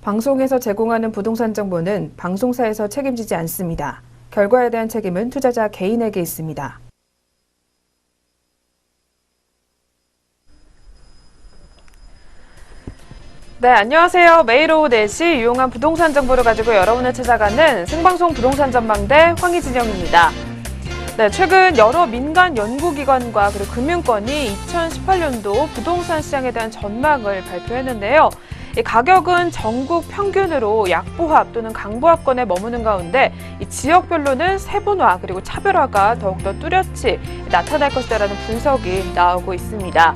방송에서 제공하는 부동산 정보는 방송사에서 책임지지 않습니다. 결과에 대한 책임은 투자자 개인에게 있습니다. 네, 안녕하세요. 매일 오후 4시 유용한 부동산 정보를 가지고 여러분을 찾아가는 생방송 부동산 전망대 황희진영입니다. 네, 최근 여러 민간 연구기관과 그리고 금융권이 2018년도 부동산 시장에 대한 전망을 발표했는데요. 이 가격은 전국 평균으로 약보합 또는 강보합권에 머무는 가운데 이 지역별로는 세분화 그리고 차별화가 더욱더 뚜렷이 나타날 것이다라는 분석이 나오고 있습니다.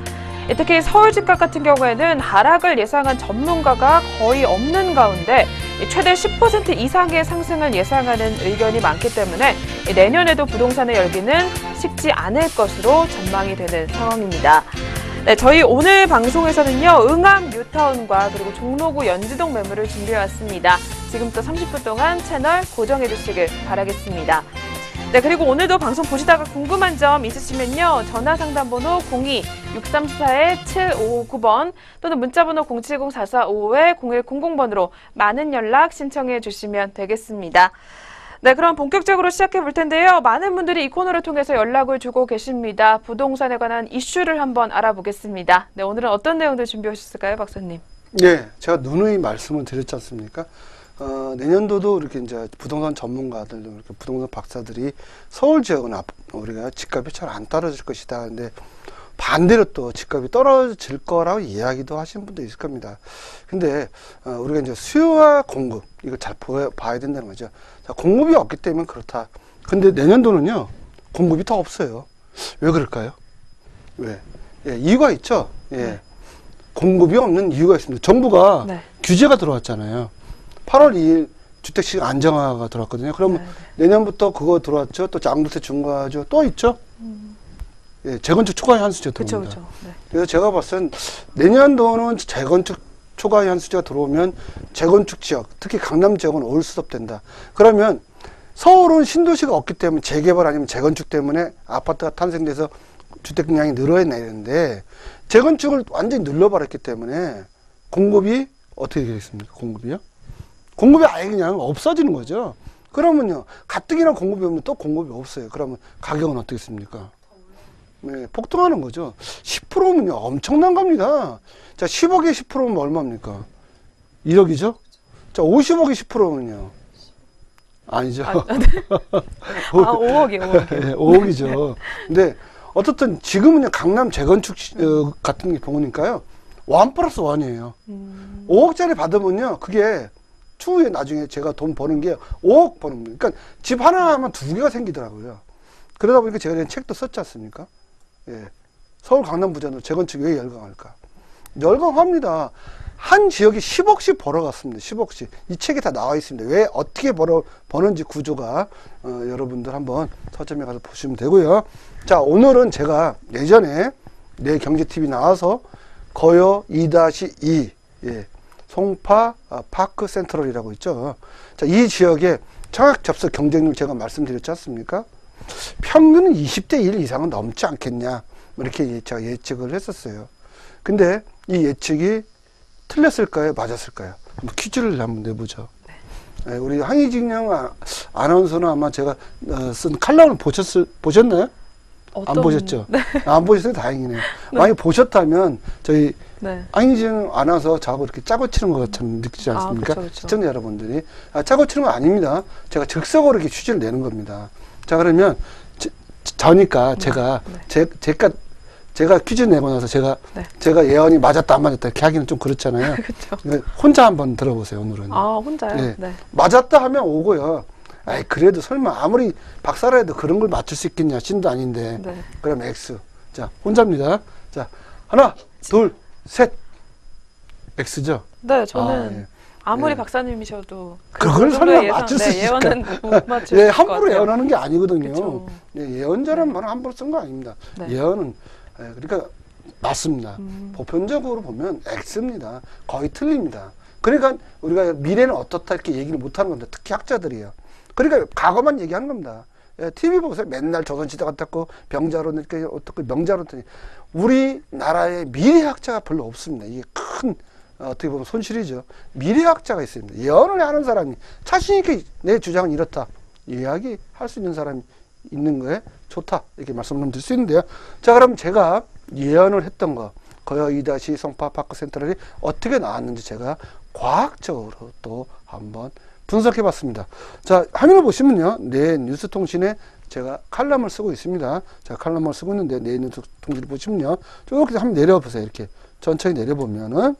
특히 서울 집값 같은 경우에는 하락을 예상한 전문가가 거의 없는 가운데 최대 10% 이상의 상승을 예상하는 의견이 많기 때문에 내년에도 부동산의 열기는 식지 않을 것으로 전망이 되는 상황입니다. 네, 저희 오늘 방송에서는요, 응암 뉴타운과 그리고 종로구 연지동 매물을 준비해왔습니다. 지금부터 30분 동안 채널 고정해 주시길 바라겠습니다. 네, 그리고 오늘도 방송 보시다가 궁금한 점 있으시면요, 전화 상담번호 02-6344-7559번 또는 문자번호 070-4455-0100번으로 많은 연락 신청해 주시면 되겠습니다. 네, 그럼 본격적으로 시작해 볼 텐데요. 많은 분들이 이 코너를 통해서 연락을 주고 계십니다. 부동산에 관한 이슈를 한번 알아보겠습니다. 네, 오늘은 어떤 내용들 준비해 오셨을까요, 박사님? 네, 제가 누누이 말씀을 드렸지 않습니까? 내년도도 이렇게 이제 부동산 전문가들, 이렇게 부동산 박사들이 서울 지역은 우리가 집값이 잘 안 떨어질 것이다. 근데 반대로 또 집값이 떨어질 거라고 이야기도 하시는 분도 있을 겁니다. 근데 우리가 이제 수요와 공급, 이걸 잘 봐야 된다는 거죠. 자, 공급이 없기 때문에 그렇다. 근데 내년도는요, 공급이 더 없어요. 왜 그럴까요? 왜? 예, 이유가 있죠. 예. 네. 공급이 없는 이유가 있습니다. 정부가 네. 규제가 들어왔잖아요. 8월 2일 주택시장 안정화가 들어왔거든요. 그러면 내년부터 그거 들어왔죠. 또 양도세 중과죠. 또 있죠. 예, 재건축 초과 한수제 들어옵니다. 그렇죠. 네. 그래서 제가 봤을 땐 내년도는 재건축 초과 한수제가 들어오면 재건축 지역, 특히 강남 지역은 올수업 된다. 그러면 서울은 신도시가 없기 때문에 재개발 아니면 재건축 때문에 아파트가 탄생돼서 주택량이 늘어야 되는데 재건축을 완전히 눌러버렸기 때문에 공급이 어떻게 되겠습니까? 공급이요? 공급이 아예 그냥 없어지는 거죠. 그러면요, 가뜩이나 공급이 없는데 또 공급이 없어요. 그러면 가격은 어떻겠습니까? 네, 폭등하는 거죠. 10%면요, 엄청난 겁니다. 자, 10억에 10%면 얼마입니까? 1억이죠? 자, 50억에 10%면요. 아니죠. 아, 네. 5억이요. 네, 5억이죠. 근데 어떻든 지금은요, 강남 재건축 같은 게 보니까요, 1+1이에요. 5억짜리 받으면요, 그게 추후에 나중에 제가 돈 버는 게 5억 버는 거예요. 그러니까 집 하나 하면 두 개가 생기더라고요. 그러다 보니까 제가 책도 썼지 않습니까? 예. 서울 강남 부자는 재건축 왜 열광할까? 열광합니다. 한 지역이 10억씩 벌어갔습니다. 10억씩. 이 책에 다 나와 있습니다. 왜 어떻게 버는지 구조가 여러분들 한번 서점에 가서 보시면 되고요. 자, 오늘은 제가 예전에 내 경제TV 나와서 거여 2-2 예. 송파 파크 센트럴이라고 있죠. 자, 이 지역의 청약 접수 경쟁률 제가 말씀드렸지 않습니까? 평균은 20대 1 이상은 넘지 않겠냐, 이렇게 제가 예측을 했었어요. 근데 이 예측이 틀렸을까요? 맞았을까요? 한번 퀴즈를 한번 내보죠. 네, 우리 황희진영 아나운서는 아마 제가 쓴 칼럼을 보셨나요? 안 보셨죠? 네. 안 보셨어요? 다행이네요. 네. 만약 보셨다면 저희 네. 황희진 아나운서 저하고 이렇게 짜고 치는 것 같은 느끼지 않습니까? 그쵸, 그쵸. 시청자 여러분들이. 짜고 치는 건 아닙니다. 제가 즉석으로 이렇게 취지를 내는 겁니다. 자, 그러면 저니까 제가 제가 퀴즈 내고 나서 제가 예언이 맞았다 안 맞았다 이렇게 하기는 좀 그렇잖아요. 그러니까 혼자 한번 들어보세요. 오늘은. 아, 혼자요? 네. 네. 맞았다 하면 오고요. 아이, 그래도 설마 아무리 박사라 해도 그런 걸 맞출 수 있겠냐, 신도 아닌데. 네. 그럼 X. 자, 혼자입니다. 자, 하나, 둘, 셋. X죠? 네, 저는 예. 아무리 예. 박사님이셔도 그걸 설마 맞출 수 있을까? 예언은 못 맞출 예, 것 함부로 같아요. 예언하는 게 아니거든요. 그쵸. 예, 예언자란 말은 함부로 쓴 거 아닙니다. 네. 예언은 그러니까 맞습니다. 보편적으로 보면 X입니다. 거의 틀립니다. 그러니까 우리가 미래는 어떻다 이렇게 얘기를 못하는 겁니다. 특히 학자들이요. 그러니까 과거만 얘기하는 겁니다. 예, TV 보세요. 맨날 조선시대 같았고 병자론 이렇게 어떻게 명자론 우리나라의 미래학자가 별로 없습니다. 이게 큰 어떻게 보면 손실이죠. 미래학자가 있습니다. 예언을 하는 사람이 자신있게 내 주장은 이렇다 이야기할 수 있는 사람이 있는 거에 좋다 이렇게 말씀을 드릴 수 있는데요. 자, 그럼 제가 예언을 했던 거 거여 이다시 송파 파크 센트럴이 어떻게 나왔는지 제가 과학적으로 또 한번 분석해 봤습니다. 자, 화면을 보시면요. 내 뉴스통신에 제가 칼럼을 쓰고 있습니다. 제가 칼럼을 쓰고 있는데 내 뉴스통신을 보시면요. 이렇게 한번 내려보세요. 이렇게 천천히 내려보면은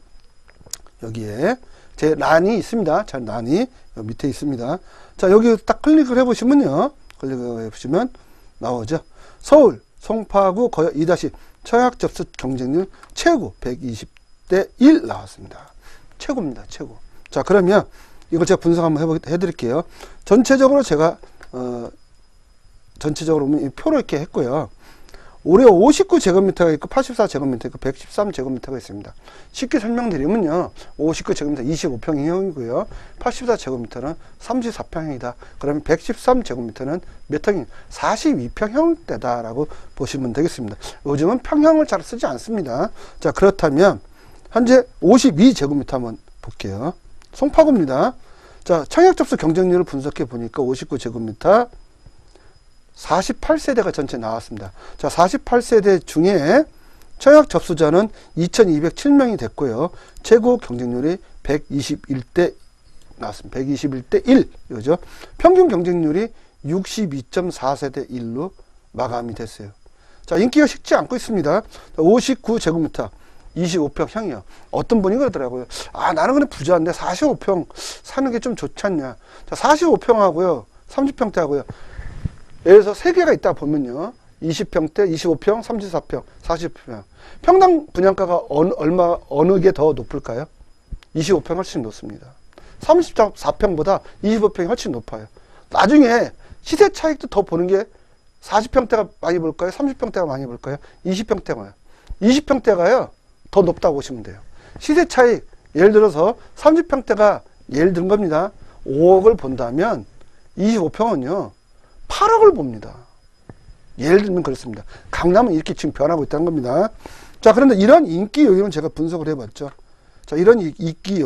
여기에 제 란이 있습니다. 자, 란이 여기 밑에 있습니다. 자, 여기 딱 클릭을 해보시면요. 클릭을 해보시면 나오죠. 서울 송파구 거여 이다시 청약 접수 경쟁률 최고 120대 1 나왔습니다. 최고입니다. 최고. 자, 그러면 이걸 제가 분석 한번 해드릴게요. 전체적으로 제가 전체적으로 보면 이 표를 이렇게 했고요. 올해 59제곱미터가 있고 84제곱미터 있고 113제곱미터가 있습니다. 쉽게 설명드리면요. 59제곱미터 25평형이고요. 84제곱미터는 34평형이다. 그러면 113제곱미터는 몇 평이 42평형대다라고 보시면 되겠습니다. 요즘은 평형을 잘 쓰지 않습니다. 자, 그렇다면 현재 52제곱미터 한번 볼게요. 송파구입니다. 자, 청약 접수 경쟁률을 분석해 보니까 59제곱미터 48세대가 전체 나왔습니다. 자, 48세대 중에 청약 접수자는 2207명이 됐고요. 최고 경쟁률이 121대 나왔습니다. 121대 1. 이거죠. 평균 경쟁률이 62.4세대 1로 마감이 됐어요. 자, 인기가 식지 않고 있습니다. 59제곱미터 25평형이요. 어떤 분이 그러더라고요. 아, 나는 그냥 부자인데 45평 사는 게 좀 좋지 않냐. 자, 45평하고요. 30평대하고요. 예를 들어서 3개가 있다 보면요. 20평대, 25평, 34평, 40평. 평당 분양가가 어느 게 더 높을까요? 25평 훨씬 높습니다. 34평보다 25평이 훨씬 높아요. 나중에 시세 차익도 더 보는 게 40평대가 많이 볼까요? 30평대가 많이 볼까요? 20평대가요. 20평대가요. 더 높다고 보시면 돼요. 시세 차익, 예를 들어서 30평대가 예를 든 겁니다. 5억을 본다면 25평은요. 8억을 봅니다. 예를 들면 그렇습니다. 강남은 이렇게 지금 변하고 있다는 겁니다. 자, 그런데 이런 인기 요인은 제가 분석을 해봤죠. 자, 이런 인기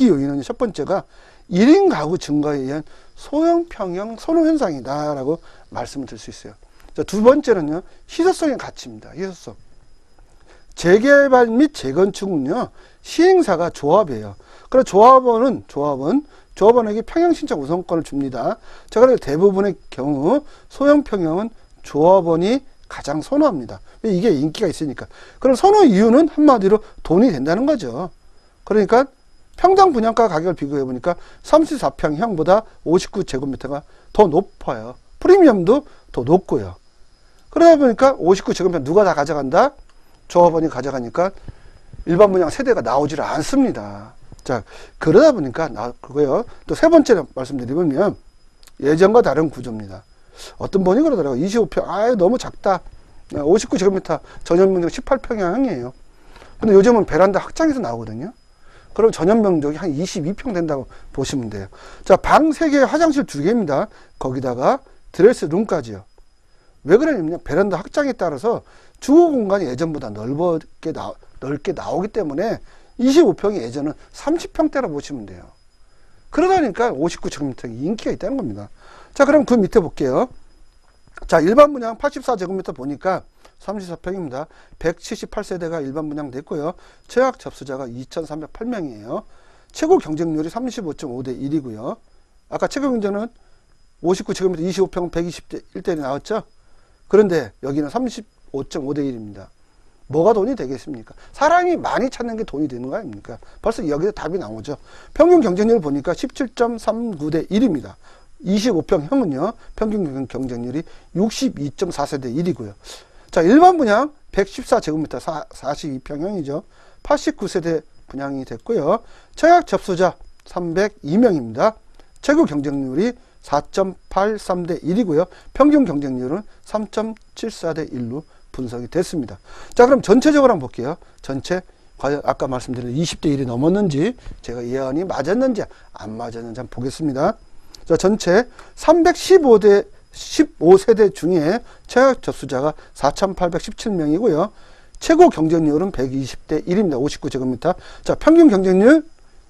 요인은 첫 번째가 1인 가구 증가에 의한 소형 평형 선호 현상이다라고 말씀을 드릴 수 있어요. 자, 두 번째는요. 희소성의 가치입니다. 희소성. 재개발 및 재건축은요. 시행사가 조합이에요. 그래서 조합원에게 평형 신청 우선권을 줍니다. 자, 그래서 대부분의 경우 소형 평형은 조합원이 가장 선호합니다. 이게 인기가 있으니까. 그럼 선호 이유는 한마디로 돈이 된다는 거죠. 그러니까 평당 분양가 가격을 비교해 보니까 34평형보다 59제곱미터가 더 높아요. 프리미엄도 더 높고요. 그러다 보니까 59제곱미터 누가 다 가져간다? 조합원이 가져가니까 일반 분양 세대가 나오질 않습니다. 자, 그러다 보니까 그거요. 또 세 번째 말씀드리면 예전과 다른 구조입니다. 어떤 분이 그러더라고요. 25평, 아유, 너무 작다. 59제곱미터 전용 면적 18평형이에요. 근데 요즘은 베란다 확장해서 나오거든요. 그럼 전용 면적이 한 22평 된다고 보시면 돼요. 자, 방 3개, 화장실 2개입니다. 거기다가 드레스룸까지요. 왜 그러냐면 베란다 확장에 따라서 주거 공간이 예전보다 넓게 나오기 때문에 25평이 예전은 30평대라 보시면 돼요. 그러다 보니까 59제곱미터 인기가 있다는 겁니다. 자, 그럼 그 밑에 볼게요. 자, 일반 분양 84제곱미터 보니까 34평입니다. 178세대가 일반 분양 됐고요. 청약 접수자가 2308명이에요. 최고 경쟁률이 35.5대 1이고요. 아까 최고 경쟁은 59제곱미터 25평 120대 1대1이 나왔죠? 그런데 여기는 35.5대 1입니다. 뭐가 돈이 되겠습니까? 사람이 많이 찾는 게 돈이 되는 거 아닙니까? 벌써 여기서 답이 나오죠. 평균 경쟁률 보니까 17.39대 1입니다. 25평형은요, 평균 경쟁률이 62.4세대 1이고요. 자, 일반 분양 114제곱미터 42평형이죠. 89세대 분양이 됐고요. 청약 접수자 302명입니다. 최고 경쟁률이 4.83대 1이고요. 평균 경쟁률은 3.74대 1로 분석이 됐습니다. 자, 그럼 전체적으로 한번 볼게요. 전체 과연 아까 말씀드린 20대 1이 넘었는지, 제가 예언이 맞았는지 안 맞았는지 한번 보겠습니다. 자, 전체 315세대 중에 청약 접수자가 4,817명이고요. 최고 경쟁률은 120대 1입니다. 59제곱미터. 자, 평균 경쟁률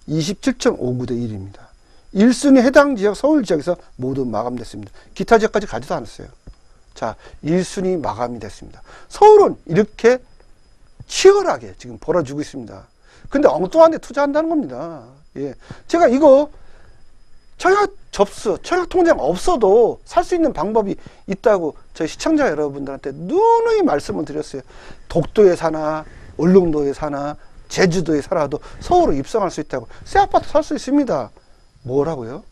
27.59대 1입니다. 1순위 해당 지역 서울 지역에서 모두 마감됐습니다. 기타 지역까지 가지도 않았어요. 자, 1순위 마감이 됐습니다. 서울은 이렇게 치열하게 지금 벌어지고 있습니다. 근데 엉뚱한 데 투자한다는 겁니다. 예. 제가 이거 청약 접수, 청약 통장 없어도 살 수 있는 방법이 있다고 저희 시청자 여러분들한테 누누이 말씀을 드렸어요. 독도에 사나, 울릉도에 사나, 제주도에 살아도 서울로 입성할 수 있다고. 새 아파트 살 수 있습니다. 뭐라고요?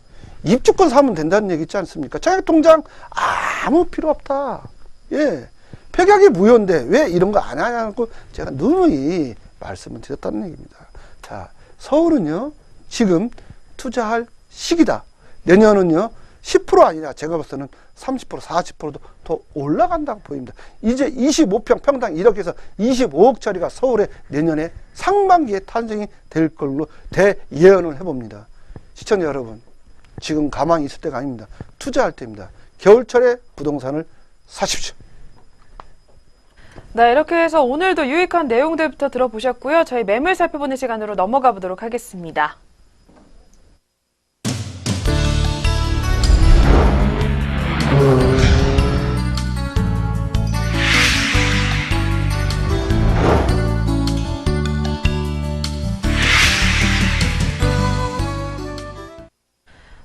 입주권 사면 된다는 얘기 있지 않습니까? 청약 통장 아무 필요 없다. 예. 폐각이 무효인데 왜 이런 거 안 하냐고 제가 누누이 말씀을 드렸다는 얘기입니다. 자, 서울은요, 지금 투자할 시기다. 내년은요, 10% 아니라 제가 봤을 때는 30%, 40%도 더 올라간다고 보입니다. 이제 25평 평당 1억에서 25억짜리가 서울에 내년에 상반기에 탄생이 될 걸로 대예언을 해봅니다. 시청자 여러분, 지금 가만히 있을 때가 아닙니다. 투자할 때입니다. 겨울철에 부동산을 사십시오. 네, 이렇게 해서 오늘도 유익한 내용들부터 들어보셨고요. 저희 매물 살펴보는 시간으로 넘어가 보도록 하겠습니다.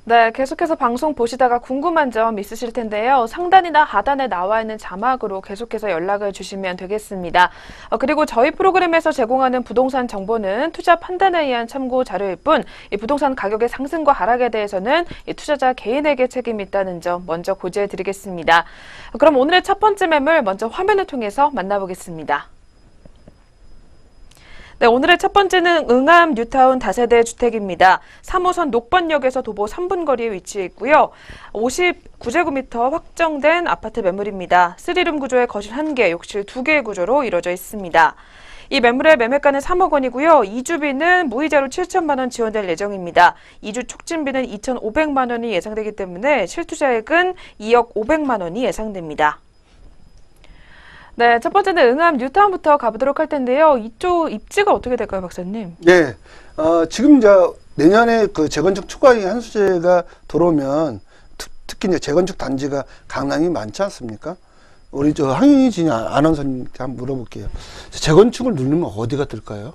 네, 계속해서 방송 보시다가 궁금한 점 있으실 텐데요. 상단이나 하단에 나와 있는 자막으로 계속해서 연락을 주시면 되겠습니다. 그리고 저희 프로그램에서 제공하는 부동산 정보는 투자 판단에 의한 참고 자료일 뿐, 이 부동산 가격의 상승과 하락에 대해서는 이 투자자 개인에게 책임이 있다는 점 먼저 고지해 드리겠습니다. 그럼 오늘의 첫 번째 매물 먼저 화면을 통해서 만나보겠습니다. 네, 오늘의 첫 번째는 응암 뉴타운 다세대 주택입니다. 3호선 녹번역에서 도보 3분 거리에 위치해 있고요. 59제곱미터 확정된 아파트 매물입니다. 3룸 구조의 거실 1개, 욕실 2개의 구조로 이루어져 있습니다. 이 매물의 매매가는 3억 원이고요. 이주비는 무이자로 7천만 원 지원될 예정입니다. 이주 촉진비는 2,500만 원이 예상되기 때문에 실투자액은 2억 500만 원이 예상됩니다. 네, 첫 번째는 응암 뉴타운부터 가보도록 할 텐데요. 이쪽 입지가 어떻게 될까요, 박사님? 네, 지금 이제 내년에 그 재건축 초과의 한수제가 들어오면 특히 이제 재건축 단지가 강남이 많지 않습니까? 우리 저 황윤희 아나운서님께 한번 물어볼게요. 재건축을 누르면 어디가 뜰까요?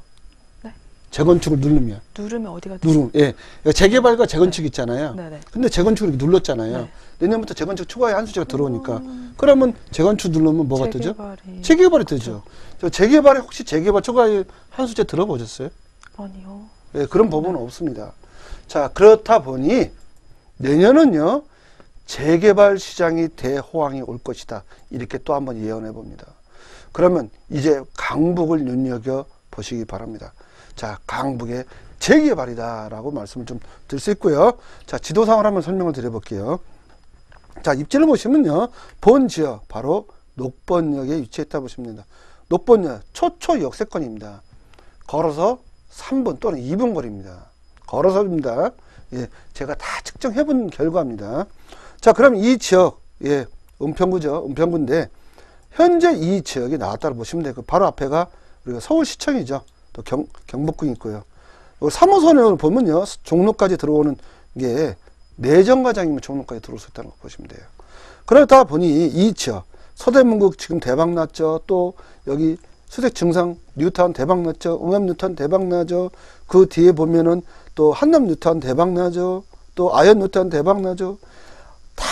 네. 재건축을 누르면 어디가 뜰까요? 예, 재개발과 재건축 있잖아요. 네네. 근데 재건축을 이렇게 눌렀잖아요. 네. 내년부터 재건축 초과의 한수제가 들어오니까 그러면 재건축 누르면 뭐가 뜨죠? 재개발이... 재개발이 뜨죠. 저 재개발에 혹시 재개발 초과의 한수제 들어보셨어요? 아니요. 네, 그런 법은 없습니다. 자, 그렇다 보니 내년은요, 재개발 시장이 대호황이 올 것이다. 이렇게 또 한번 예언해 봅니다. 그러면 이제 강북을 눈여겨 보시기 바랍니다. 자, 강북의 재개발이다라고 말씀을 좀 드릴 수 있고요. 자, 지도상을 한번 설명을 드려볼게요. 자, 입지를 보시면요, 본 지역 바로 녹번역에 위치했다 보시면 됩니다. 녹번역 초초 역세권입니다. 걸어서 3분 또는 2분 거리입니다. 걸어서입니다. 예, 제가 다 측정해 본 결과입니다. 자, 그럼 이 지역, 예, 은평구죠. 은평구인데 현재 이 지역이 나왔다고 보시면 되고, 바로 앞에가 우리가 서울시청이죠. 또 경복궁이 있고요. 3호선을 보면요, 종로까지 들어오는 게 내정과장이면 종로까지 들어올 수 있다는 거 보시면 돼요. 그러다 보니 이 지역, 서대문구 지금 대박 났죠. 또 여기 수색 증상 뉴타운 대박 났죠. 응암 뉴타운 대박 나죠. 그 뒤에 보면은 또 한남 뉴타운 대박 나죠. 또 아현 뉴타운 대박 나죠. 다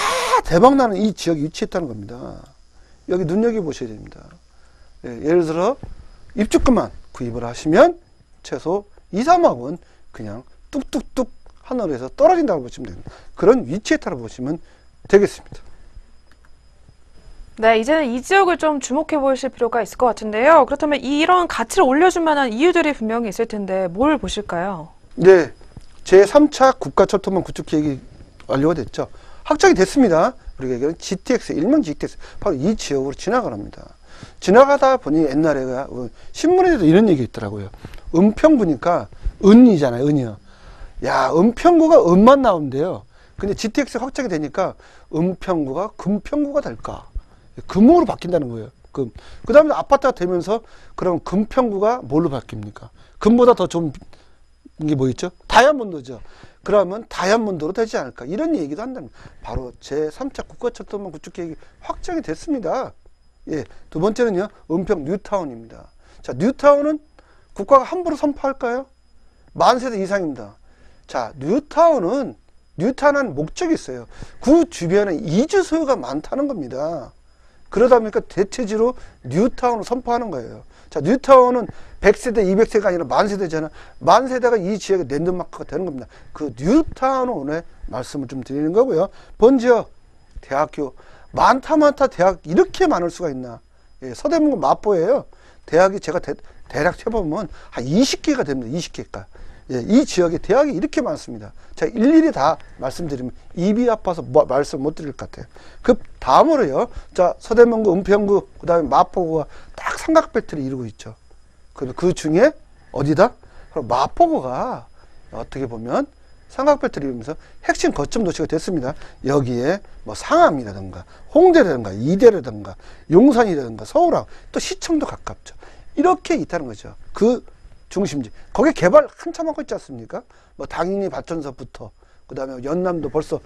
대박 나는 이 지역이 위치했다는 겁니다. 여기 눈여겨보셔야 됩니다. 예, 예를 들어 입주권만 구입을 하시면 최소 2, 3억 원 그냥 뚝뚝뚝 하늘에서 떨어진다고 보시면 됩니다. 그런 위치에 따라 보시면 되겠습니다. 네, 이제는 이 지역을 좀 주목해 보실 필요가 있을 것 같은데요. 그렇다면 이런 가치를 올려줄 만한 이유들이 분명히 있을 텐데 뭘 보실까요? 네, 제3차 국가철도망 구축 계획이 완료가 됐죠. 확정이 됐습니다. 우리가 얘기하는 GTX, 일명 GTX, 바로 이 지역으로 지나가 합니다. 지나가다 보니 옛날에 신문에도 이런 얘기 있더라고요. 은평구니까 은이잖아요, 은이요. 야, 은평구가 은만 나오는데요. 근데 GTX 확정이 되니까 은평구가 금평구가 될까? 금으로 바뀐다는 거예요. 금. 그 다음에 아파트가 되면서 그럼 금 평구가 뭘로 바뀝니까? 금보다 더 좋은 게 뭐 있죠? 다이아몬드죠. 그러면 다이아몬드로 되지 않을까? 이런 얘기도 한다면 바로 제3차 국가철도망 구축 계획이 확정이 됐습니다. 예, 두 번째는요, 은평 뉴타운입니다. 자, 뉴타운은 국가가 함부로 선포할까요? 10,000세대 이상입니다. 자, 뉴타운은 목적이 있어요. 그 주변에 이주 소유가 많다는 겁니다. 그러다 보니까 대체지로 뉴타운을 선포하는 거예요. 자, 뉴타운은 100세대, 200세가 아니라 10,000세대잖아. 10,000세대가 이 지역의 랜드마크가 되는 겁니다. 그 뉴타운을 오늘 말씀을 좀 드리는 거고요. 번지어 대학교 많다 대학 이렇게 많을 수가 있나? 예, 서대문구 마포예요. 대학이 제가 대략 해보면 한 20개가 됩니다. 20개가. 예, 이 지역에 대학이 이렇게 많습니다. 제가 일일이 다 말씀드리면 입이 아파서 말씀 못 드릴 것 같아요. 그 다음으로요. 자, 서대문구, 은평구, 그 다음에 마포구가 딱 삼각벨트를 이루고 있죠. 그 중에 어디다? 바로 마포구가 어떻게 보면 삼각벨트를 이루면서 핵심 거점 도시가 됐습니다. 여기에 뭐 상암이라든가 홍대라든가 이대라든가 용산이라든가 서울하고 또 시청도 가깝죠. 이렇게 있다는 거죠. 그 중심지. 거기에 개발 한참 하고 있지 않습니까? 뭐 당연히 발전소부터 그 다음에 연남도 벌써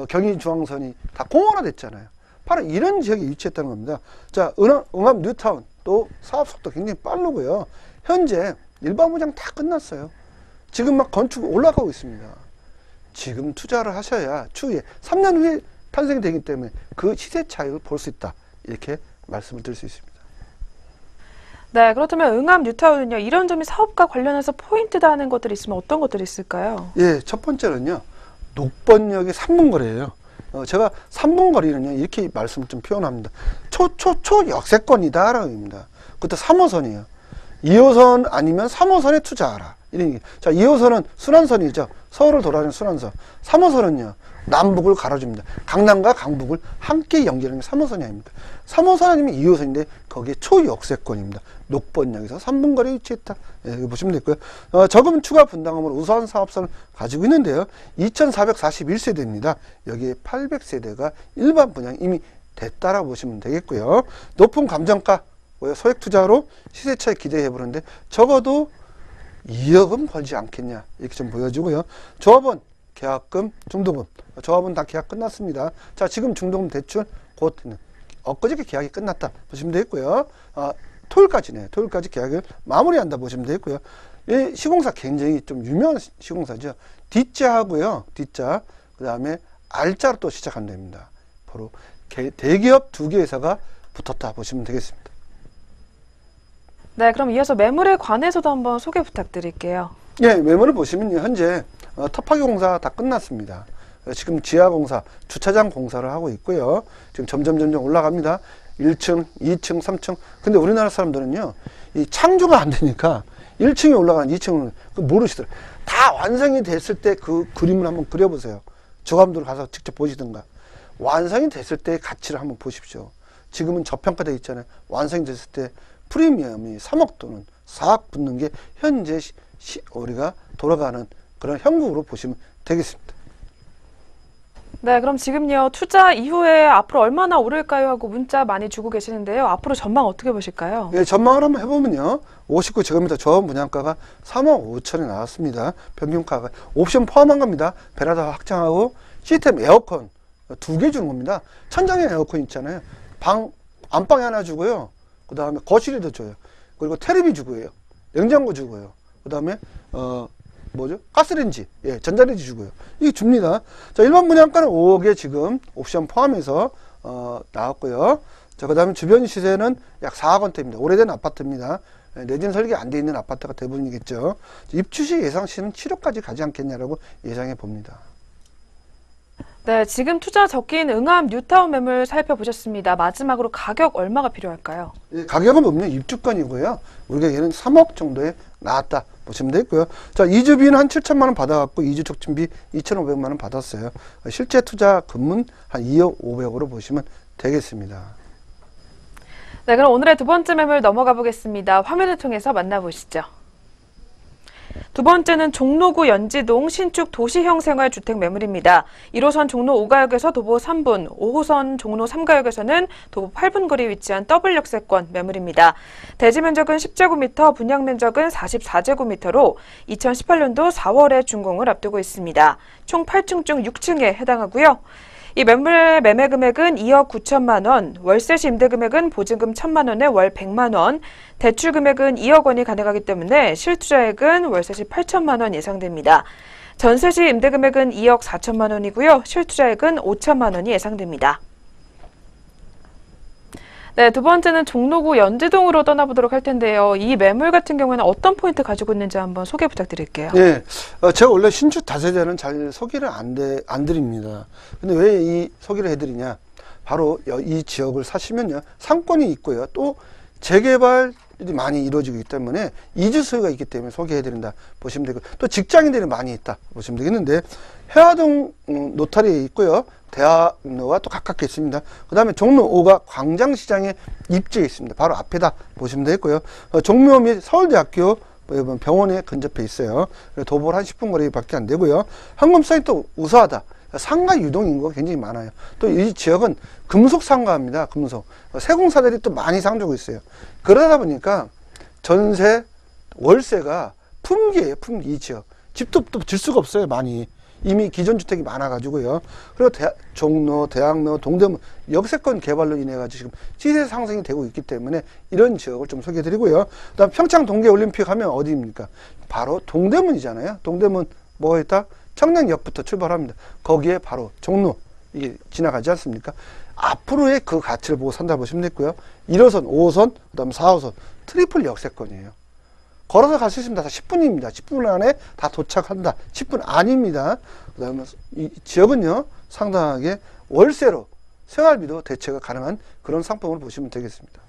경인중앙선이 다 공원화 됐잖아요. 바로 이런 지역에 위치했다는 겁니다. 자, 응암 뉴타운 또 사업 속도 굉장히 빠르고요. 현재 일반 분양 다 끝났어요. 지금 막 건축 올라가고 있습니다. 지금 투자를 하셔야 추후에 3년 후에 탄생이 되기 때문에 그 시세 차익을 볼 수 있다. 이렇게 말씀을 드릴 수 있습니다. 네, 그렇다면 응암 뉴타운은요, 이런 점이 사업과 관련해서 포인트다 하는 것들이 있으면 어떤 것들이 있을까요? 예, 첫 번째는요, 녹번역의 3분 거리예요. 제가 3분 거리는요, 이렇게 말씀을 좀 표현합니다. 초 역세권이다라고 합니다. 그것도 3호선이에요. 2호선 아니면 3호선에 투자하라. 이런 얘기. 자, 2호선은 순환선이죠. 서울을 돌아가는 순환선. 3호선은요, 남북을 가로줍니다. 강남과 강북을 함께 연결하는 게 3호선이 아닙니다. 3호선 아니면 2호선인데 거기에 초역세권입니다. 녹번역에서 3분 거리에 위치했다. 예, 이거 보시면 되고요. 저금 추가 분담금으로 우수한 사업선을 가지고 있는데요. 2,441세대입니다. 여기에 800세대가 일반 분양 이미 됐다라고 보시면 되겠고요. 높은 감정가 소액 투자로 시세 차익 기대해 보는데 적어도 2억은 벌지 않겠냐 이렇게 좀 보여지고요. 조합원 계약금, 중도금, 조합은 다 계약 끝났습니다. 자, 지금 중도금 대출 곧 엊그저께 계약이 끝났다 보시면 되겠고요. 토요일까지네. 토요일까지 계약을 마무리한다 보시면 되겠고요. 이 시공사 굉장히 좀 유명한 시공사죠. D자하고요. D자, 그 다음에 R자로 또 시작한다 됩니다. 바로 대기업 2개 회사가 붙었다 보시면 되겠습니다. 네, 그럼 이어서 매물에 관해서도 한번 소개 부탁드릴게요. 예, 매물을 보시면 현재 터파기 공사 다 끝났습니다. 지금 지하 공사, 주차장 공사를 하고 있고요. 지금 점점 올라갑니다. 1층, 2층, 3층. 근데 우리나라 사람들은요, 이 창조가 안 되니까 1층에 올라가는 2층을 모르시더라고요. 다 완성이 됐을 때 그 그림을 한번 그려보세요. 조감도를 가서 직접 보시든가. 완성이 됐을 때의 가치를 한번 보십시오. 지금은 저평가되어 있잖아요. 완성이 됐을 때 프리미엄이 3억 또는 4억 붙는 게 현재 우리가 돌아가는 그런 형국으로 보시면 되겠습니다. 네, 그럼 지금요, 투자 이후에 앞으로 얼마나 오를까요? 하고 문자 많이 주고 계시는데요. 앞으로 전망 어떻게 보실까요? 예, 전망을 한번 해보면요. 59제곱미터 조합 분양가가 3억 5천에 나왔습니다. 평균가가 옵션 포함한 겁니다. 베라다 확장하고 시스템 에어컨 2개 주는 겁니다. 천장에 에어컨 있잖아요. 안방에 하나 주고요. 그 다음에 거실에도 줘요. 그리고 테레비 주고요. 냉장고 주고요. 그 다음에 가스레인지, 예, 전자레인지 주고요. 이게 줍니다. 자, 일반 분양가는 5억에 지금 옵션 포함해서 나왔고요. 자, 그 다음에 주변 시세는 약 4억 원대입니다. 오래된 아파트입니다. 내진 설계 안 돼 있는 아파트가 대부분이겠죠. 입주시 예상시는 7억까지 가지 않겠냐라고 예상해 봅니다. 네, 지금 투자 적기인 응암 뉴타운 매물 살펴보셨습니다. 마지막으로 가격 얼마가 필요할까요? 예, 가격은 보면 입주권이고요. 우리가 얘는 3억 정도에 나왔다 보시면 되고요. 자, 이주비는 한 7천만 원 받아갖고 이주 촉진비 2,500만 원 받았어요. 실제 투자 금은 한 2억 500으로 보시면 되겠습니다. 네, 그럼 오늘의 두 번째 매물 넘어가 보겠습니다. 화면을 통해서 만나보시죠. 두 번째는 종로구 연지동 신축 도시형 생활주택 매물입니다. 1호선 종로 5가역에서 도보 3분, 5호선 종로 3가역에서는 도보 8분 거리에 위치한 더블 역세권 매물입니다. 대지 면적은 10제곱미터, 분양 면적은 44제곱미터로 2018년도 4월에 준공을 앞두고 있습니다. 총 8층 중 6층에 해당하고요. 이 매물의 매매 금액은 2억 9천만 원, 월세 시 임대 금액은 보증금 1천만 원에 월 100만 원, 대출 금액은 2억 원이 가능하기 때문에 실투자액은 월세 시 8천만 원 예상됩니다. 전세 시 임대 금액은 2억 4천만 원이고요. 실투자액은 5천만 원이 예상됩니다. 네, 두 번째는 종로구 연지동으로 떠나보도록 할 텐데요. 이 매물 같은 경우에는 어떤 포인트 가지고 있는지 한번 소개 부탁드릴게요. 네, 제가 원래 신축 다세대는 잘 소개를 안 드립니다. 근데 왜 이 소개를 해드리냐? 바로 이 지역을 사시면요, 상권이 있고요, 또 재개발이 많이 이루어지고 있기 때문에 이주 수요가 있기 때문에 소개해드린다 보시면 되고, 또 직장인들이 많이 있다 보시면 되겠는데, 해화동 노타리에 있고요, 대학로와 또 가깝게 있습니다. 그 다음에 종로 5가 광장시장에 입지에 있습니다. 바로 앞에다 보시면 되겠고요. 종묘 및 서울대학교 병원에 근접해 있어요. 도보를 한 10분 거리밖에 안 되고요. 황금성이 또 우수하다. 상가 유동 인구가 굉장히 많아요. 또 이 지역은 금속 상가입니다. 금속. 세공사들이 또 많이 상주고 있어요. 그러다 보니까 전세, 월세가 품귀예요. 품귀. 이 지역. 집도 또 질 수가 없어요. 많이. 이미 기존 주택이 많아가지고요. 그리고 종로, 대학로, 동대문 역세권 개발로 인해가지고 지금 시세 상승이 되고 있기 때문에 이런 지역을 좀 소개해드리고요. 그다음 평창 동계올림픽 하면 어디입니까? 바로 동대문이잖아요. 동대문 뭐가 있다? 청량역부터 출발합니다. 거기에 바로 종로 이게 지나가지 않습니까? 앞으로의 그 가치를 보고 산다 보시면 됐고요. 1호선, 5호선, 그다음 4호선 트리플 역세권이에요. 걸어서 갈 수 있습니다. 다 10분입니다. 10분 안에 다 도착한다. 10분 아닙니다. 그 다음에 이 지역은요, 상당하게 월세로 생활비도 대체가 가능한 그런 상품으로 보시면 되겠습니다.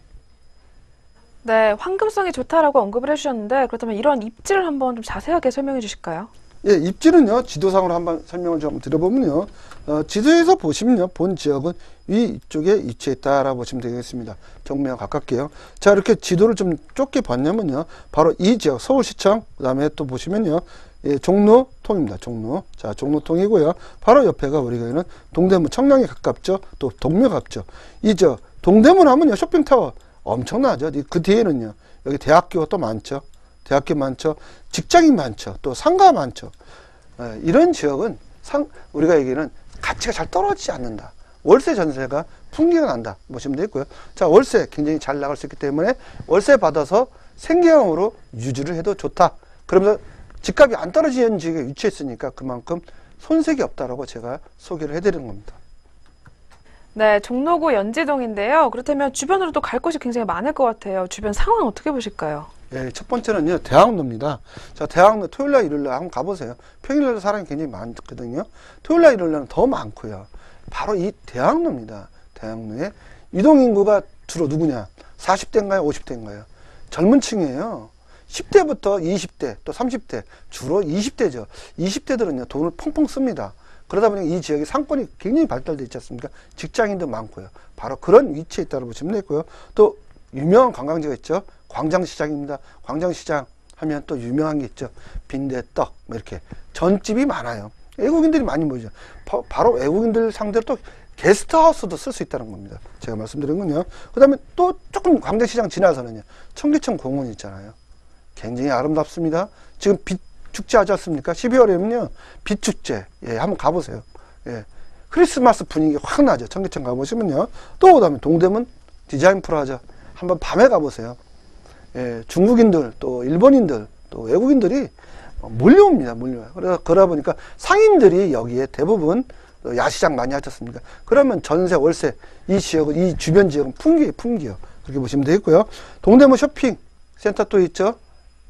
네, 황금성이 좋다라고 언급을 해주셨는데, 그렇다면 이런 입지를 한번 좀 자세하게 설명해 주실까요? 예, 입지는요, 지도상으로 한번 설명을 좀 드려보면요, 지도에서 보시면요, 본 지역은 위쪽에 위치해 있다라고 보시면 되겠습니다. 정면과 가깝게요. 자, 이렇게 지도를 좀 좁게 봤냐면요, 바로 이 지역, 서울시청, 그 다음에 또 보시면요, 예, 종로통입니다. 종로. 자, 종로통이고요. 바로 옆에가 우리가 있는 동대문, 청량에 가깝죠. 또 동묘 가깝죠. 이 동대문 하면요, 쇼핑타워 엄청나죠. 그 뒤에는요, 여기 대학교가 또 많죠. 대학교 많죠. 직장인 많죠. 또 상가 많죠. 이런 지역은 우리가 얘기는 가치가 잘 떨어지지 않는다. 월세 전세가 풍기가 난다 보시면 되겠고요. 자, 월세 굉장히 잘 나갈 수 있기 때문에 월세 받아서 생계형으로 유지를 해도 좋다. 그러면서 집값이 안 떨어지는 지역에 위치했으니까 그만큼 손색이 없다라고 제가 소개를 해드리는 겁니다. 네, 종로구 연지동인데요. 그렇다면 주변으로도 갈 곳이 굉장히 많을 것 같아요. 주변 상황 어떻게 보실까요? 예, 첫 번째는요, 대학로입니다. 자, 대학로 토요일날, 일요일날 한번 가보세요. 평일날도 사람이 굉장히 많거든요. 토요일날, 일요일날은 더 많고요. 바로 이 대학로입니다. 대학로에 유동인구가 주로 누구냐? 40대인가요? 50대인가요? 젊은 층이에요. 10대부터 20대, 또 30대, 주로 20대죠. 20대들은요, 돈을 펑펑 씁니다. 그러다 보니 이 지역의 상권이 굉장히 발달되어 있지 않습니까? 직장인도 많고요. 바로 그런 위치에 있다고 보시면 되고요. 또 유명한 관광지가 있죠. 광장시장입니다. 광장시장 하면 또 유명한 게 있죠. 빈대떡, 뭐 이렇게 전집이 많아요. 외국인들이 많이 모이죠. 바로 외국인들 상대로 또 게스트하우스도 쓸 수 있다는 겁니다. 제가 말씀드린 건요. 그 다음에 또 조금 광장시장 지나서는요, 청계천 공원 있잖아요. 굉장히 아름답습니다. 지금 빛축제 하지 않습니까? 12월에는요, 빛축제. 예, 한번 가보세요. 예. 크리스마스 분위기 확 나죠. 청계천 가보시면요. 또 그 다음에 동대문 디자인 프라자. 한번 밤에 가보세요. 예, 중국인들, 또 일본인들, 또 외국인들이 몰려옵니다. 몰려와요. 그러다 보니까 상인들이 여기에 대부분 야시장 많이 하지 않습니까? 그러면 전세, 월세, 이 지역은, 이 주변 지역은 풍기요. 그렇게 보시면 되겠고요. 동대문 쇼핑 센터 또 있죠.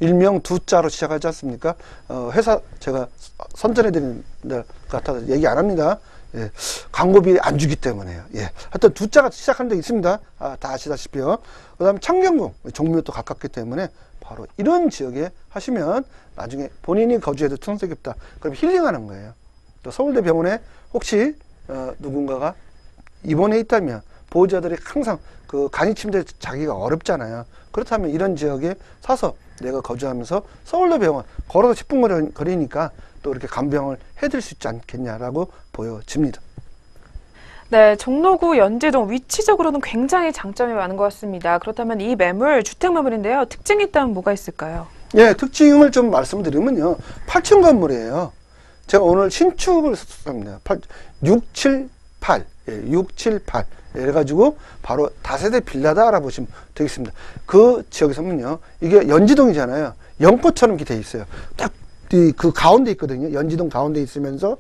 일명 두자로 시작하지 않습니까? 회사 제가 선전해드리는 데 같아서 얘기 안 합니다. 예, 광고비 안 주기 때문에요. 예, 하여튼 두자가 시작하는 데 있습니다. 다 아시다시피요. 그 다음에 창경궁, 종묘도 가깝기 때문에 바로 이런 지역에 하시면 나중에 본인이 거주해도 손색이 없다. 그럼 힐링하는 거예요. 또 서울대 병원에 혹시 누군가가 입원해 있다면 보호자들이 항상 그 간이 침대 자기가 어렵잖아요. 그렇다면 이런 지역에 사서 내가 거주하면서 서울대 병원 걸어서 10분 거리니까 또 이렇게 간병을 해드릴 수 있지 않겠냐라고 보여집니다. 네, 종로구 연지동 위치적으로는 굉장히 장점이 많은 것 같습니다. 그렇다면 이 매물, 주택 매물인데요. 특징이 있다면 뭐가 있을까요? 예, 특징을 좀 말씀드리면요. 8층 건물이에요. 제가 오늘 신축을 썼습니다. 678. 예, 678. 이래가지고 바로 다세대 빌라다 알아보시면 되겠습니다. 그 지역에서는요, 이게 연지동이잖아요. 연꽃처럼 이렇게 돼 있어요. 딱 그 가운데 있거든요. 연지동 가운데 있으면서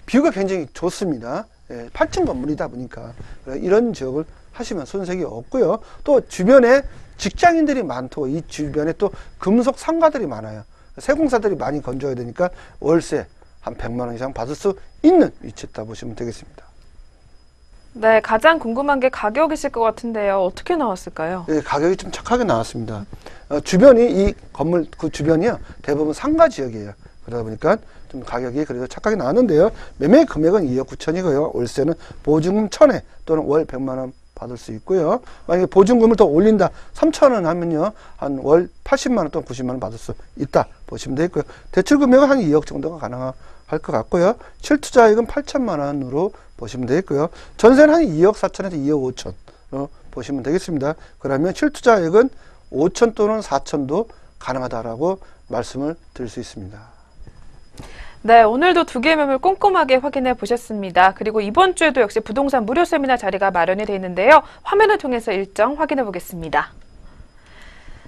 뷰가 굉장히 좋습니다. 예, 8층 건물이다 보니까 이런 지역을 하시면 손색이 없고요. 또 주변에 직장인들이 많고 이 주변에 또 금속 상가들이 많아요. 세공사들이 많이 건조해야 되니까 월세 한 100만 원 이상 받을 수 있는 위치였다 보시면 되겠습니다. 네, 가장 궁금한 게 가격이실 것 같은데요. 어떻게 나왔을까요? 예, 가격이 좀 착하게 나왔습니다. 주변이 이 건물 그 주변이요 대부분 상가 지역이에요. 그러다 보니까 좀 가격이 그래도 착하게 나왔는데요. 매매 금액은 2억 9천이고요. 월세는 보증금 1,000에 또는 월 100만 원 받을 수 있고요. 만약에 보증금을 더 올린다 3,000원 하면요 한 월 80만 원 또는 90만 원 받을 수 있다 보시면 되겠고요. 대출 금액은 한 2억 정도가 가능할 것 같고요. 실투자액은 8천만 원으로 보시면 되겠고요. 전세는 한 2억 4천에서 2억 5천 보시면 되겠습니다. 그러면 실투자액은 5천 또는 4천도 가능하다라고 말씀을 드릴 수 있습니다. 네, 오늘도 두 개의 매물 꼼꼼하게 확인해 보셨습니다. 그리고 이번 주에도 역시 부동산 무료 세미나 자리가 마련이 되어 있는데요. 화면을 통해서 일정 확인해 보겠습니다.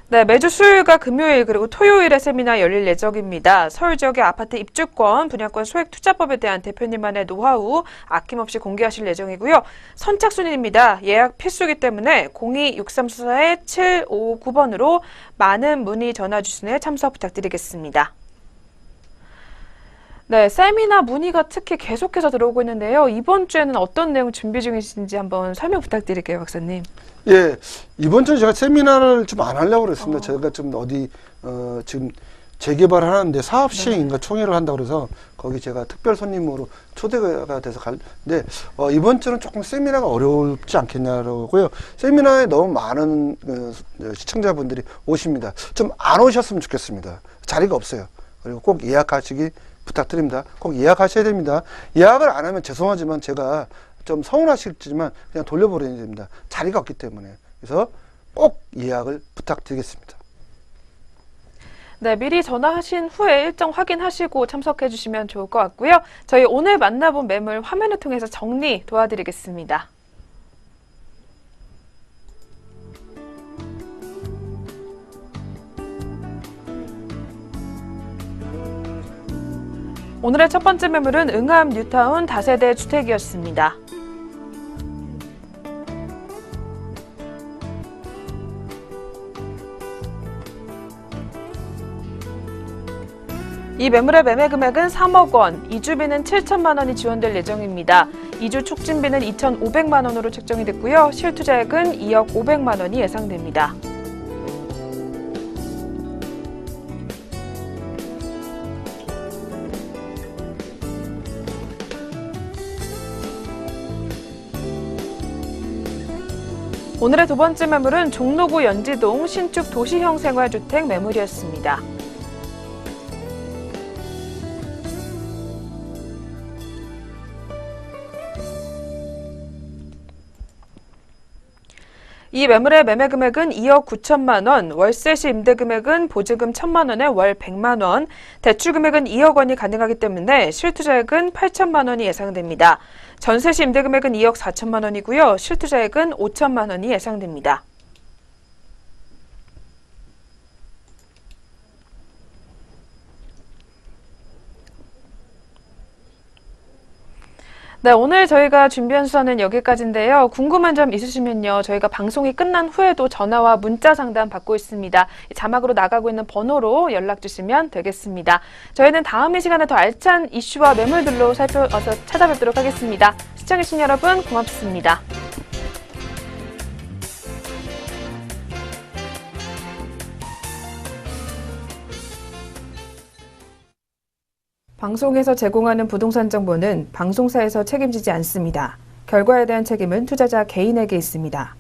네, 매주 수요일과 금요일 그리고 토요일에 세미나 열릴 예정입니다. 서울 지역의 아파트 입주권, 분양권 소액 투자법에 대한 대표님만의 노하우 아낌없이 공개하실 예정이고요. 선착순입니다. 예약 필수이기 때문에 02-6344-759번으로 많은 문의 전화 주시는 참석 부탁드리겠습니다. 네, 세미나 문의가 특히 계속해서 들어오고 있는데요. 이번 주에는 어떤 내용 준비 중이신지 한번 설명 부탁드릴게요, 박사님. 예, 이번 주에 제가 세미나를 좀 안 하려고 그랬습니다. 제가 좀 지금 재개발하는데 사업 시행인가 총회를 한다고 그래서 거기 제가 특별 손님으로 초대가 돼서 갈는데 이번 주는 조금 세미나가 어렵지 않겠냐고요. 세미나에 너무 많은 시청자분들이 오십니다. 좀 안 오셨으면 좋겠습니다. 자리가 없어요. 그리고 꼭 예약하시기 부탁드립니다. 꼭 예약하셔야 됩니다. 예약을 안 하면 죄송하지만 제가 좀 서운하실지만 그냥 돌려버려야 됩니다. 자리가 없기 때문에. 그래서 꼭 예약을 부탁드리겠습니다. 네, 미리 전화하신 후에 일정 확인하시고 참석해 주시면 좋을 것 같고요. 저희 오늘 만나본 매물 화면을 통해서 정리 도와드리겠습니다. 오늘의 첫 번째 매물은 응암 뉴타운 다세대 주택이었습니다. 이 매물의 매매 금액은 3억 원, 이주비는 7천만 원이 지원될 예정입니다. 이주 촉진비는 2,500만 원으로 책정이 됐고요. 실투자액은 2억 500만 원이 예상됩니다. 오늘의 두 번째 매물은 종로구 연지동 신축 도시형 생활주택 매물이었습니다. 이 매물의 매매 금액은 2억 9천만 원, 월세 시 임대 금액은 보증금 1,000만 원에 월 100만 원, 대출 금액은 2억 원이 가능하기 때문에 실투자액은 8천만 원이 예상됩니다. 전세 시 임대 금액은 2억 4천만 원이고요. 실투자액은 5천만 원이 예상됩니다. 네, 오늘 저희가 준비한 수사는 여기까지인데요. 궁금한 점 있으시면요. 저희가 방송이 끝난 후에도 전화와 문자 상담 받고 있습니다. 자막으로 나가고 있는 번호로 연락 주시면 되겠습니다. 저희는 다음 이 시간에 더 알찬 이슈와 매물들로 찾아뵙도록 하겠습니다. 시청해주신 여러분 고맙습니다. 방송에서 제공하는 부동산 정보는 방송사에서 책임지지 않습니다. 결과에 대한 책임은 투자자 개인에게 있습니다.